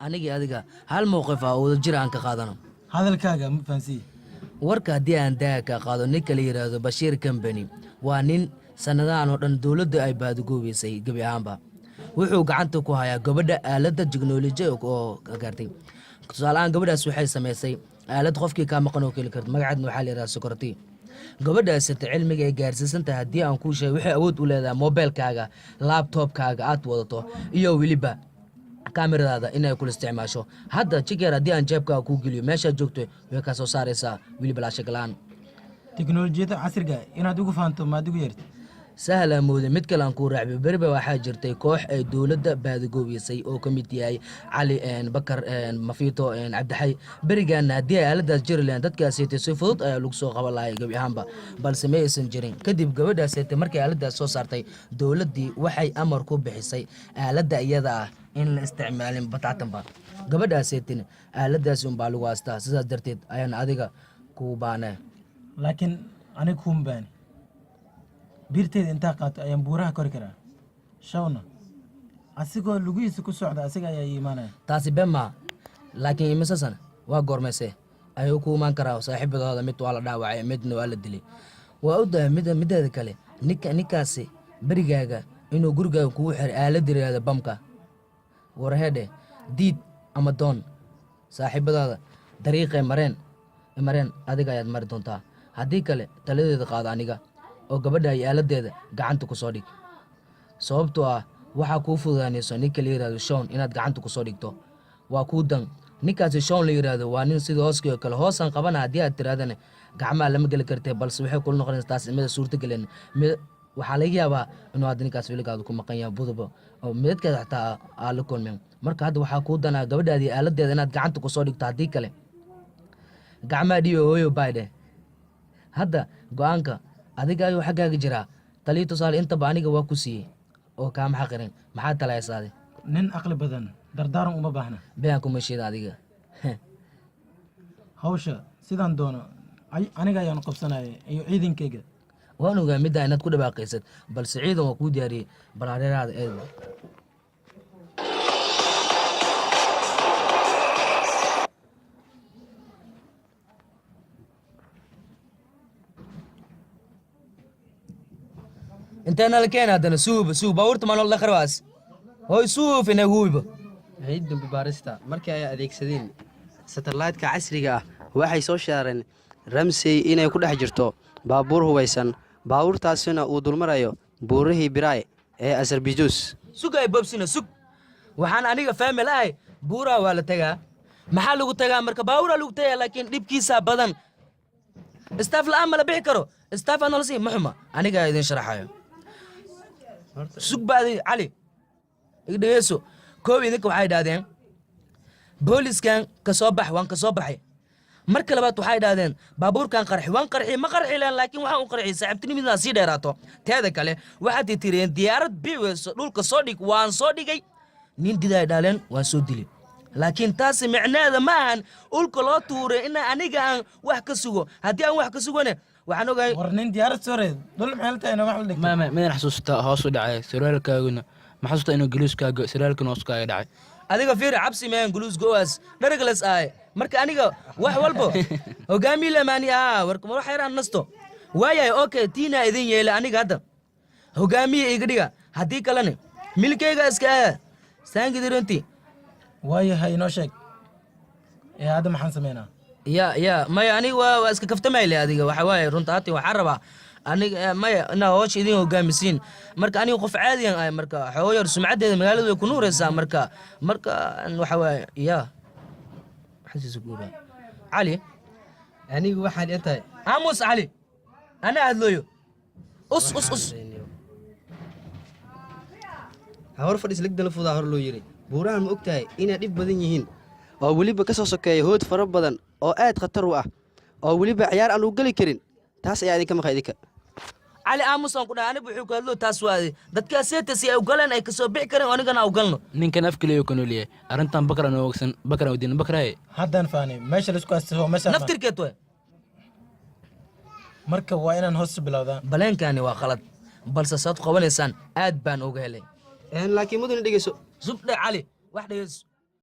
anigii adiga hal mowqif ah oo wadajir aan ka qaadano hadalkaaga ma fahansiye warka haddii aan daaga ka qaado ninka la yidhaahdo bashiir company waa nin sannadahan oo dhan dowladda ay baadagoobaysay gebi ahaanba wuxuu gacanta ku hayaa gabadha aaladda teknoloji oo gaartay tusaaleahaan gabadhaas waxay samaysay aalad qofkii kaa maqan oo keli karta magaceedna waxaa la yidhaha sokorti gabadhaasita cilmiga ay gaarsiisan tahay haddii aan kuu sheegay waxay awood u leedahay mobeelkaaga laabtoobkaaga aad wadato iyo weliba kaamiradaada inay kula isticmaasho hadda jikeer haddii aan jeebkaaga kuu geliyo meeshaad joogto way kaa soo saaraysaa weliba laashag la-aan teknolojiyadda casriga inaad ugu fahanto maad ugu yeerta sahla moode mid kale aan kuu raacbiyo beriba waxaa jirtay koox ay dowladda baadagoobaysay oo ka mid yahay cali bakar mafiito cabdixay berigaana haddii ay aaladaas jiri lahayn dadkaasiytay si fudud ayaa lagu soo qaban lahay gebi ahaanba balse ma aysan jirin kadib gabadhaasiytay markay aaladaas soo saartay dowladdii waxay amar ku bixisay aaladda iyada ah in la isticmaalin bataatanba gabadhaasiytin aaladaasi unbaa lagu haastaa sidaas darteed ayaan adiga kuu baanee laakiin aniga kuuma baani biirteeda intaa qaato ayaan buuraha kori karaa shawna asigoo lugihiisa ku socda asiga ayaa iimaanaya taasi been maa laakiin imise sana waa goormayse ayuu ku imaan karaa saaxiibadooda mid waa la dhaawacay midna waa la dilay waa u dahay mideeda kale ninkaasi berigaaga inuu gurigaaga kugu xiray aalad yiraahdo bamka warhedhe diid ama doon saaxiibadooda dariiqay mareen adiga ayaad mari doontaa haddii kale taladeeda qaada aniga oo gabadha ay aaladeeda gacanta ku soo dhig sababtoo ah waxaa kuu fududaanayso ninka la yidhahdo shon inaad gacanta ku soo dhigto waa kuu dan ninkaasi shon la yidhaahdo waa nin sida hooskii oo kale hoosaan qabana haddii aad tirahdana gacmaha lama geli kartee balse waxay kula noqonaysa taas mida suurtagelin waxaa laga yaabaa inuu hadda ninkaas weligaadu ku maqan yaha buduba oo midadkeeda xataa aa la kulmeen marka hadda waxaa kuu danaa gabadhaadii aaladeeda inaad gacanta ku soo dhigto haddii kale gacmaha dhiibo hooyo baydhe hadda go-aanka adiga ayuu xaggaaga jiraa talii tusaale intaba aniga waa ku siiyey oo kaama xaqirin maxaa talaysaade nin aqli badan dardaaran uma baahna been kuma sheeda adiga hawsha sidaan doono aniga ayaan qabsanaya iyo ciidankayga waan ogaa middaa inaad ku dhawaaqaysad balse ciidan waa kuu diyaariyey balaareeraada eeda انتنا لكين هذا سوب باورت ما نقول خرواس هو سوف إنه هو ciidan babaarista markii ay adeegsadeen satellite-ka casriga ah waxay soo shaareen Ramsey inay ku dhex jirto baabuur hubeysan baabuurtaasina uu dulmarayo buurihii Biraay ee Azerbaijan سوق أي بابسنا سوق وحنا أنيقا فاهم الآي بورا ولا تجا محل لو تجا مركب باورا لو تجا لكن ديب كيسا بدن استاف الأمل بيحكروا استاف أنا لسي محمد أنيقا يدين شرحايو سوق بعد علي يقدر يسوق كوبي ذيك وحيد هذين بوليس كان كصباح وان كصباحي marka labaad waxay dhaadeen baabuurkan qarxi waan qarxi ma qarxi laan laakiin waxa uu qarxi saaxiibtini midna sii dheeraato teeda kale waxa tireen diyaarad biweeso dhulka soo dhig waan soo dhigay nin diday dhaaleen waan soo dilay laakiin taasi macnaheeda ma ahan ulka loo tuuray in aniga aan wax ka sugo haddii aan wax ka sugone waxaan ogahay war nin diyaarad soo reed dhul maxay la tahay wax la dhigay ma xasuusta hoos u dhacay saraalkaaguna ma xasuusta inuu guluuskaaga saraalkan hoos ka dhacay adiga fiir cabsi meen guluus go'aas dharaglas ay marka aniga wax walbo hogaami lamaani warka wax yaraan nasto waayay okay tiina idin yeela aniga hadda hogaamiye iga dhiga haddii kalena milkayga iska saangidiranti waayahay inoo sheeg hadda maxaan sameynaa ya maya aniga waa iska kaftamayle adiga waxa waaye runta hati waxaan rabaa aniga maya inaa hoosh idin hogaamisiin marka aniga qof caadiyan ay marka xooyar sumcadeeda magaalada way ku nuuraysaa marka waxa waaye ya xasiis guura cali anigu waxaan intahay aamus cali ana hadlooyo us hawar fadhis lagdala fudaa hor loo yiri buurahan ma ogtahay inay dhib badan yihiin oo weliba ka soo sokeeya hood fara badan oo aad khatar u ah oo weliba ciyaar aan u gali karin taas ayaa idinka maqay idinka علي آموسان كنا أنا بحكي له تاسوادي دتك سيت سي أو قلنا أي كسب بيكرن وأنا كنا أو قلنا نين كان أفكر ليه كانوا ليه أرنتان بكرة نوكسن بكرة ودين بكرة هذا نفاني ماشي لسكو هو ماشي نفتر كتوه مركب وين نهص بلاودا بلين كاني وخلط بلس صوت قبل إنسان أدبان أوجهلي لكن مدن دقيسو زبدة علي واحدة يس